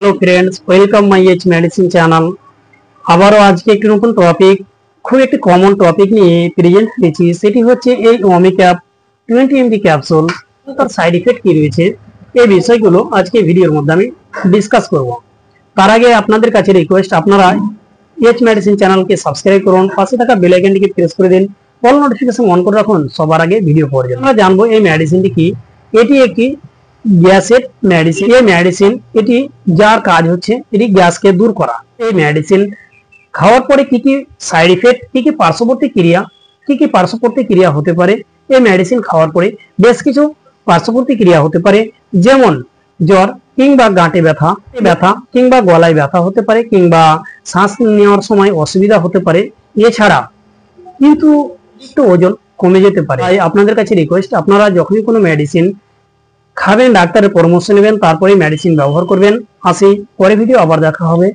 Hello friends, welcome my H medicine channel. আবারও আজকে একটি নতুন টপিক, খুব একটি কমন টপিক নিয়ে প্রেজেন্ট হয়েছি। সেটি হচ্ছে এই ওমিক্যাপ 20 mg ক্যাপসুল, তার সাইড ইফেক্ট কি রয়েছে, এই বিষয়গুলো আজকে ভিডিওর মধ্যে আমি ডিসকাস করব। তার আগে আপনাদের কাছে রিকোয়েস্ট, আপনারা এইচ মেডিসিন চ্যানেলকে সাবস্ক্রাইব করুন, পাশে থাকা বেল আইকনটিকে প্রেস করে দিন, অল নোটিফিকেশন অন করে রাখুন সবার আগে ভিডিও পাওয়ার জন্য। আমরা জানবো এই মেডিসিনটি কি। এটি একটি গ্যাসের মেডিসিন। এই মেডিসিন এটি যার কাজ হচ্ছে এটি গ্যাসকে দূর করা। এই মেডিসিন খাওয়ার পরে কি কি সাইড ইফেক্ট, কি কি পার্শ্ববর্তী ক্রিয়া হতে পারে। এই মেডিসিন খাওয়ার পরে বেশ কিছু পার্শ্ববর্তী ক্রিয়া হতে পারে, যেমন জ্বর কিংবা গাঁটে ব্যথা কিংবা গলায় ব্যথা হতে পারে, কিংবা শ্বাস নেওয়ার সময় অসুবিধা হতে পারে। এছাড়া কিন্তু একটু ওজন কমে যেতে পারে। তাই আপনাদের কাছে রিকোয়েস্ট, আপনারা যখনই কোনো মেডিসিন খাবেন ডাক্তারের পরামর্শ নেবেন, তারপরে মেডিসিন ব্যবহার করবেন। আসি, পরে ভিডিও আবার দেখা হবে।